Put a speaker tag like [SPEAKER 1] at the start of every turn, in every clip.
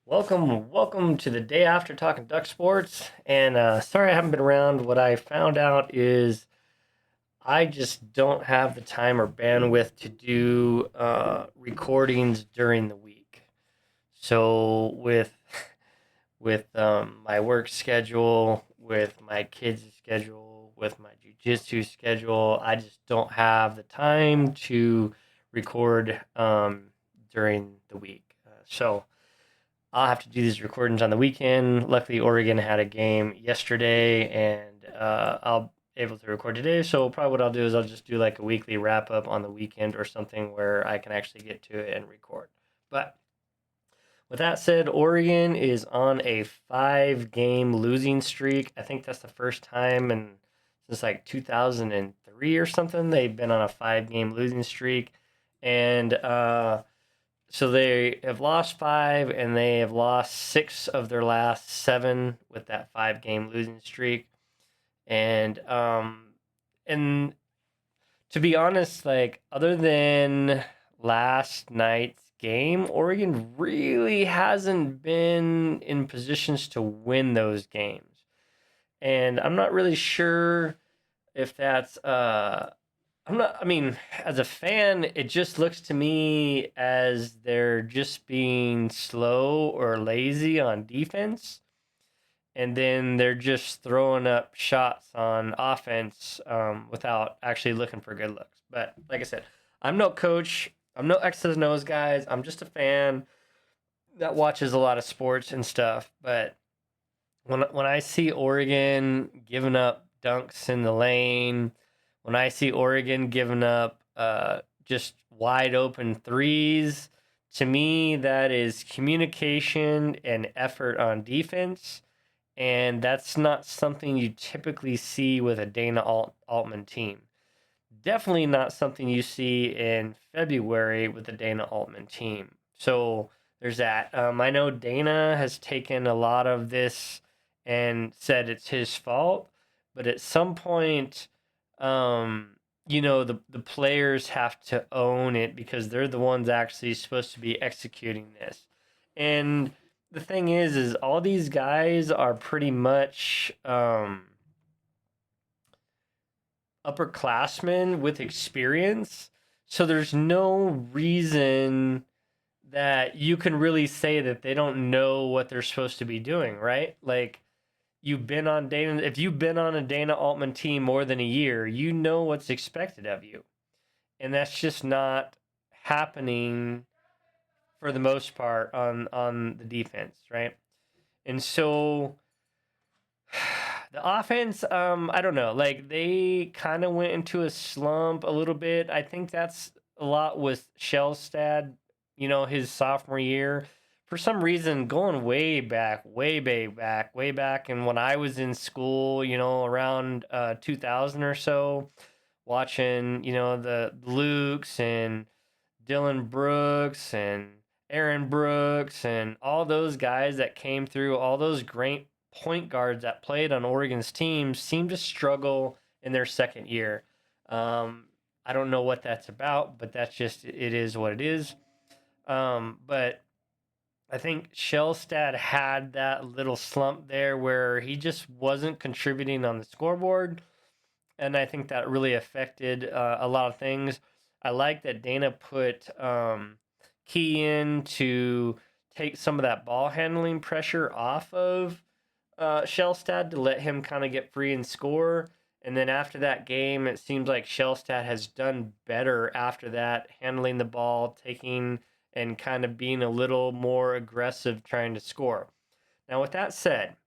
[SPEAKER 1] Welcome to the day after talking duck sports. And sorry I haven't been around. What I found out is I just don't have the time or bandwidth to do recordings during the week. So with my work schedule, with my kids' schedule, with my jujitsu schedule, I just don't have the time to record during the week. So I'll have to do these recordings on the weekend. Luckily, Oregon had a game yesterday, and I'll able to record today. So probably what I'll do is I'll just do like a weekly wrap up on the weekend or something where I can actually get to it and record. But with that said, Oregon is on a 5 game losing streak. I think that's the first time since like 2003 or something they've been on a 5 game losing streak, and so they have lost five, and they have lost six of their last seven with that 5 game losing streak. And to be honest, like other than last night's game, Oregon really hasn't been in positions to win those games. And I'm not really sure if that's I'm not. I mean, as a fan, it just looks to me as they're just being slow or lazy on defense, and then they're just throwing up shots on offense without actually looking for good looks. But like I said, I'm no coach. I'm no X's and O's guys. I'm just a fan that watches a lot of sports and stuff. But when I see Oregon giving up dunks in the lane, when I see Oregon giving up just wide open threes, to me that is communication and effort on defense, and that's not something you typically see with a Altman team. Definitely not something you see in February with the Dana Altman team. So there's that. I know Dana has taken a lot of this and said it's his fault, but at some point, the players have to own it because they're the ones actually supposed to be executing this. And the thing is all these guys are pretty much upperclassmen with experience. So there's no reason that you can really say that they don't know what they're supposed to be doing, right? Like if you've been on a Dana Altman team more than a year, you know what's expected of you. And that's just not happening for the most part on the defense, right? And so the offense, I don't know. Like they kind of went into a slump a little bit. I think that's a lot with Shellstad, his sophomore year. For some reason, going way back, and when I was in school, around 2000 or so, watching, the Lukes and Dylan Brooks and Aaron Brooks and all those guys that came through, all those great point guards that played on Oregon's team seem to struggle in their second year. I don't know what that's about, but that's just it is what it is. But I think Shellstad had that little slump there where he just wasn't contributing on the scoreboard, and I think that really affected a lot of things. I like that Dana put Key in to take some of that ball handling pressure off of Shellstad to let him kind of get free and score. And then after that game, it seems like Shellstad has done better after that, handling the ball, taking and kind of being a little more aggressive trying to score. Now, with that said,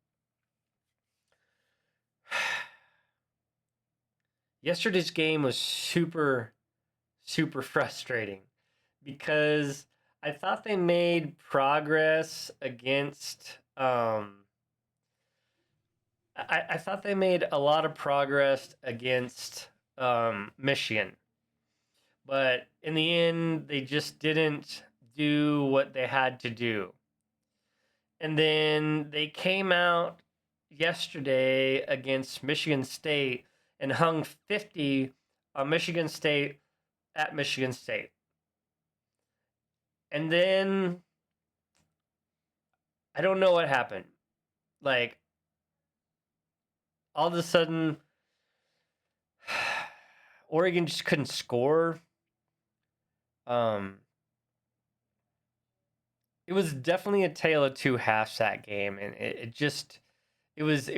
[SPEAKER 1] yesterday's game was super, super frustrating because I thought they made progress against. I thought they made a lot of progress against Michigan, but in the end, they just didn't do what they had to do. And then they came out yesterday against Michigan State and hung 50 on Michigan State at Michigan State. And then I don't know what happened. Like all of a sudden, Oregon just couldn't score. Um, it was definitely a tale of two halves that game, and it just it was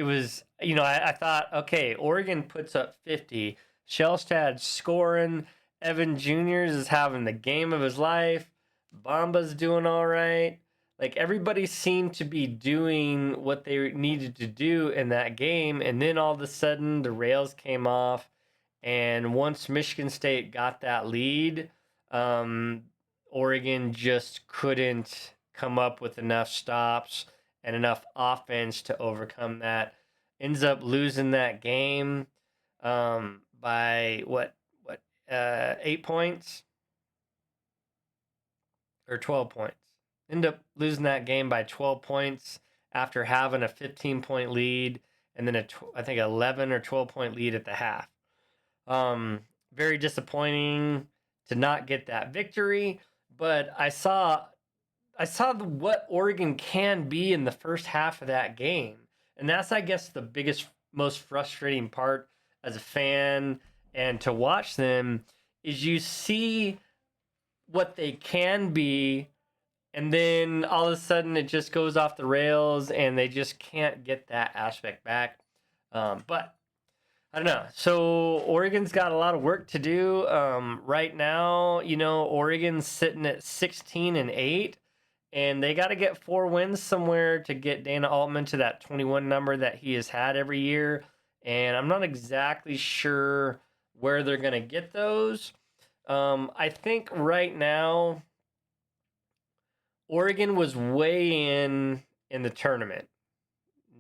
[SPEAKER 1] I thought, okay, Oregon puts up 50, Shellstad scoring, Evan Juniors is having the game of his life, Bomba's doing all right. Like everybody seemed to be doing what they needed to do in that game, and then all of a sudden the rails came off, and once Michigan State got that lead, um, Oregon just couldn't come up with enough stops and enough offense to overcome that. Ends up losing that game by what 8 points or 12 points. End up losing that game by 12 points after having a 15-point lead and then I think 11 or 12-point lead at the half. Um, Very disappointing to not get that victory, but I saw what Oregon can be in the first half of that game. And that's, I guess, the biggest, most frustrating part as a fan and to watch them is you see what they can be, and then all of a sudden it just goes off the rails and they just can't get that aspect back. But I don't know. So Oregon's got a lot of work to do. Right now, Oregon's sitting at 16-8, and they got to get 4 wins somewhere to get Dana Altman to that 21 number that he has had every year. And I'm not exactly sure where they're going to get those. I think right now, Oregon was way in the tournament.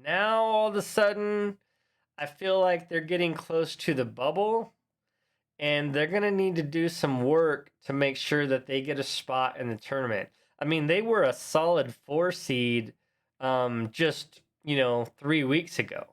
[SPEAKER 1] Now, all of a sudden, I feel like they're getting close to the bubble, and they're going to need to do some work to make sure that they get a spot in the tournament. I mean, they were a solid 4 seed just, 3 weeks ago.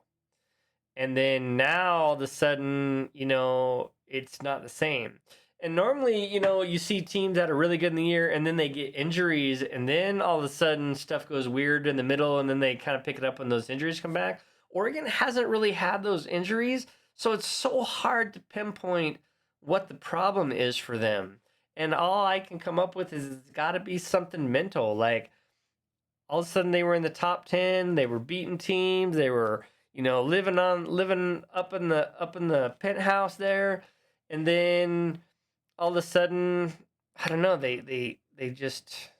[SPEAKER 1] And then now all of a sudden, it's not the same. And normally, you see teams that are really good in the year and then they get injuries, and then all of a sudden stuff goes weird in the middle, and then they kind of pick it up when those injuries come back. Oregon hasn't really had those injuries, so it's so hard to pinpoint what the problem is for them. And all I can come up with is it's got to be something mental. Like all of a sudden they were in the top 10, they were beating teams, they were, living up in the penthouse there, and then all of a sudden, I don't know, they just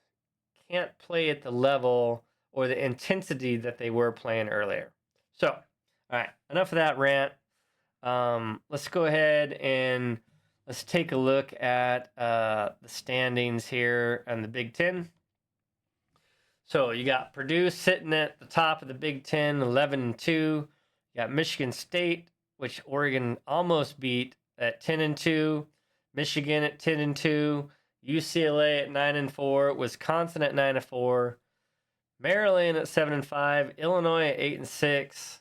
[SPEAKER 1] can't play at the level or the intensity that they were playing earlier. So, all right, enough of that rant. Let's go ahead and let's take a look at the standings here on the Big Ten. So you got Purdue sitting at the top of the Big Ten, 11-2. You got Michigan State, which Oregon almost beat, at 10-2. Michigan at 10-2. UCLA at 9-4. Wisconsin at 9-4. Maryland at 7-5. Illinois at 8-6.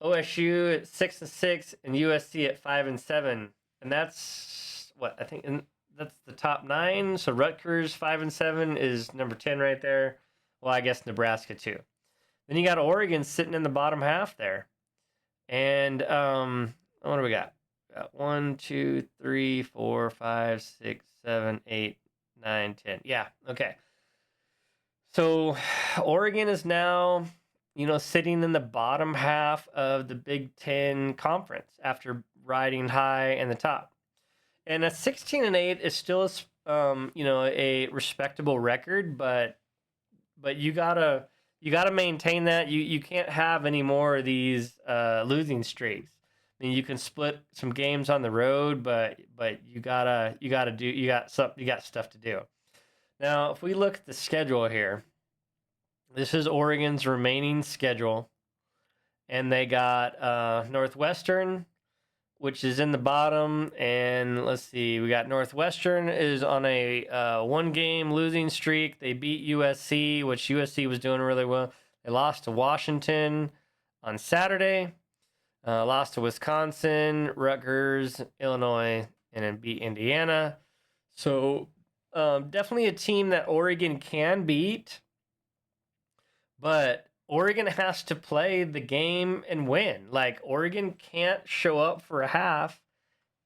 [SPEAKER 1] OSU at 6-6, and USC at 5-7. And that's what I think. And that's the top 9. So Rutgers 5-7 is number 10 right there. Well, I guess Nebraska too. Then you got Oregon sitting in the bottom half there. And what do we got? We got 1, 2, 3, 4, 5, 6, 7, 8, 9, 10. Yeah, okay. So Oregon is now, sitting in the bottom half of the Big Ten conference after riding high in the top. And a 16-8 is still a respectable record, but you gotta maintain that. You can't have any more of these losing streaks. I mean, you can split some games on the road, but you got stuff to do. Now, if we look at the schedule here, this is Oregon's remaining schedule, and they got Northwestern, which is in the bottom, and let's see, we got Northwestern is on a 1-game losing streak. They beat USC, which USC was doing really well. They lost to Washington on Saturday, lost to Wisconsin, Rutgers, Illinois, and then beat Indiana. So Definitely a team that Oregon can beat, but Oregon has to play the game and win. Like, Oregon can't show up for a half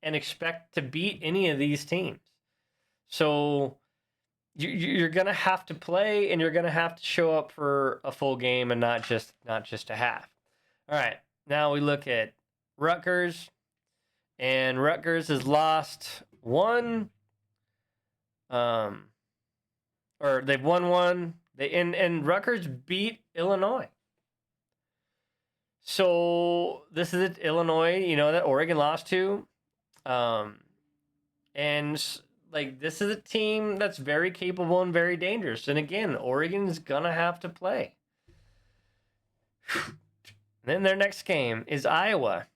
[SPEAKER 1] and expect to beat any of these teams. So you're gonna have to play, and you're gonna have to show up for a full game and not just a half. All right, now we look at Rutgers, and Rutgers has lost one, um, or they've won one. And Rutgers beat Illinois. So this is Illinois, that Oregon lost to. Um, and like, this is a team that's very capable and very dangerous. And again, Oregon's gonna have to play. Then their next game is Iowa.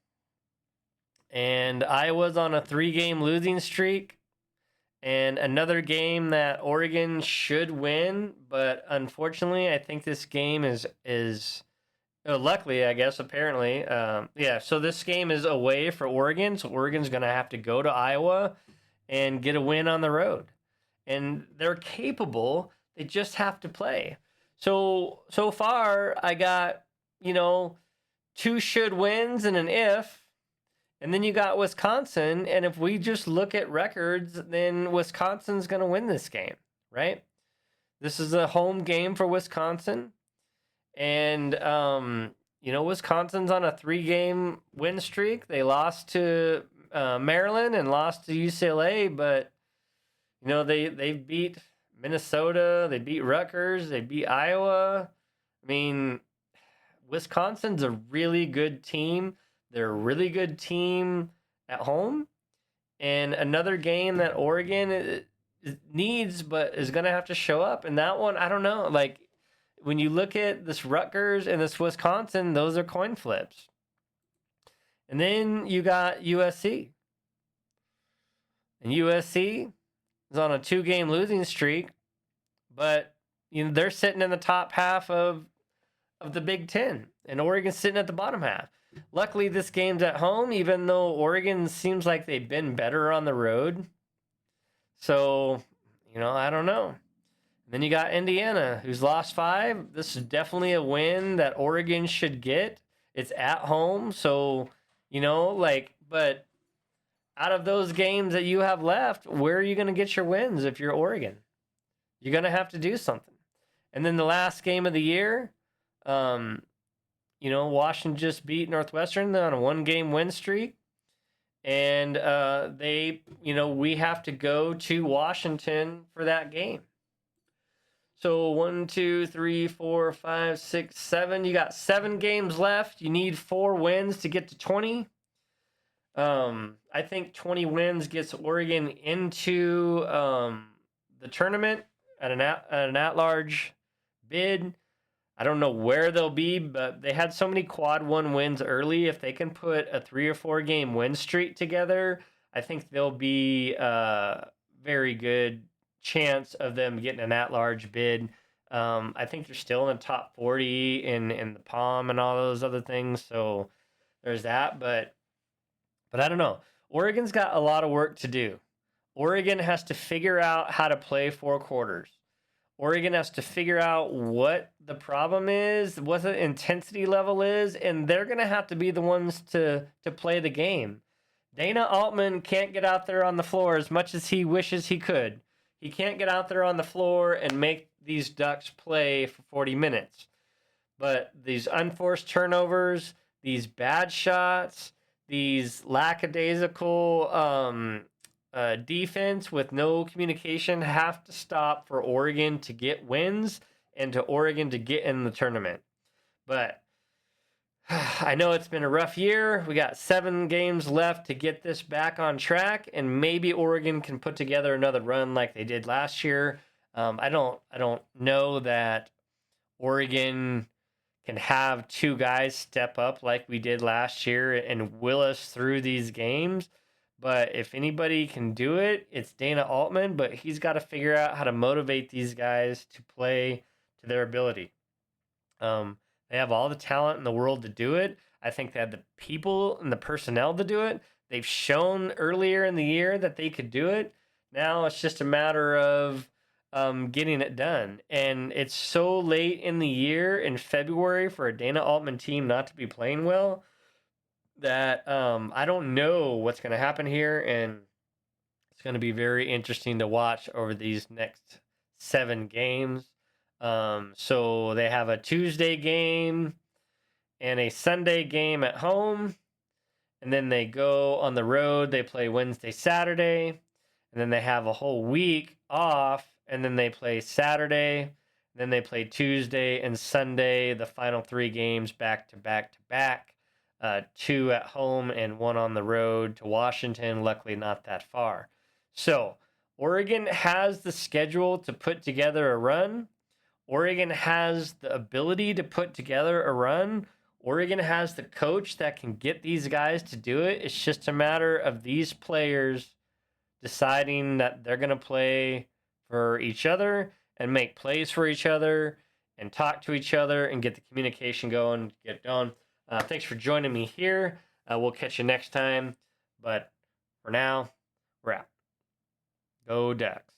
[SPEAKER 1] And Iowa's on a 3-game losing streak. And another game that Oregon should win, but unfortunately, I think this game is luckily, I guess, apparently, yeah. So this game is away for Oregon, so Oregon's gonna have to go to Iowa and get a win on the road, and they're capable. They just have to play. So far, I got 2 should wins and an if. And then you got Wisconsin, and if we just look at records, then Wisconsin's going to win this game, right? This is a home game for Wisconsin, and Wisconsin's on a 3-game win streak. They lost to Maryland and lost to UCLA, but they beat Minnesota, they beat Rutgers, they beat Iowa. I mean, Wisconsin's a really good team. They're a really good team at home. And another game that Oregon needs, but is going to have to show up. And that one, I don't know. Like, when you look at this Rutgers and this Wisconsin, those are coin flips. And then you got USC. And USC is on a 2-game losing streak. But they're sitting in the top half of the Big Ten. And Oregon's sitting at the bottom half. Luckily, this game's at home, even though Oregon seems like they've been better on the road. So, I don't know. And then you got Indiana, who's lost 5. This is definitely a win that Oregon should get. It's at home, so, but out of those games that you have left, where are you going to get your wins if you're Oregon? You're going to have to do something. And then the last game of the year, Washington just beat Northwestern on a 1-game win streak. And we have to go to Washington for that game. So 1, 2, 3, 4, 5, 6, 7. You got 7 games left. You need 4 wins to get to 20. I think 20 wins gets Oregon into the tournament at an at-large bid. I don't know where they'll be, but they had so many quad 1 wins early. If they can put a 3 or 4 game win streak together, I think they'll be a very good chance of them getting an at-large bid. I think they're still in the top 40 in the Palm and all those other things. So there's that, but I don't know. Oregon's got a lot of work to do. Oregon has to figure out how to play 4 quarters. Oregon has to figure out what the problem is, what the intensity level is, and they're going to have to be the ones to play the game. Dana Altman can't get out there on the floor as much as he wishes he could. He can't get out there on the floor and make these Ducks play for 40 minutes. But these unforced turnovers, these bad shots, these lackadaisical defense with no communication have to stop for Oregon to get wins and to Oregon to get in the tournament. But I know it's been a rough year. We got 7 games left to get this back on track, and maybe Oregon can put together another run like they did last year. I don't know that Oregon can have 2 guys step up like we did last year and will us through these games. But if anybody can do it, it's Dana Altman. But he's got to figure out how to motivate these guys to play to their ability. They have all the talent in the world to do it. I think they have the people and the personnel to do it. They've shown earlier in the year that they could do it. Now it's just a matter of getting it done. And it's so late in the year in February for a Dana Altman team not to be playing well that I don't know what's going to happen here. And it's going to be very interesting to watch over these next 7 games. So they have a Tuesday game and a Sunday game at home. And then they go on the road. They play Wednesday, Saturday. And then they have a whole week off. And then they play Saturday. Then they play Tuesday and Sunday, the final 3 games back to back to back. 2 at home and 1 on the road to Washington. Luckily, not that far. So, Oregon has the schedule to put together a run. Oregon has the ability to put together a run. Oregon has the coach that can get these guys to do it. It's just a matter of these players deciding that they're going to play for each other and make plays for each other and talk to each other and get the communication going, get it done. Thanks for joining me here. We'll catch you next time. But for now, we're out. Go Ducks.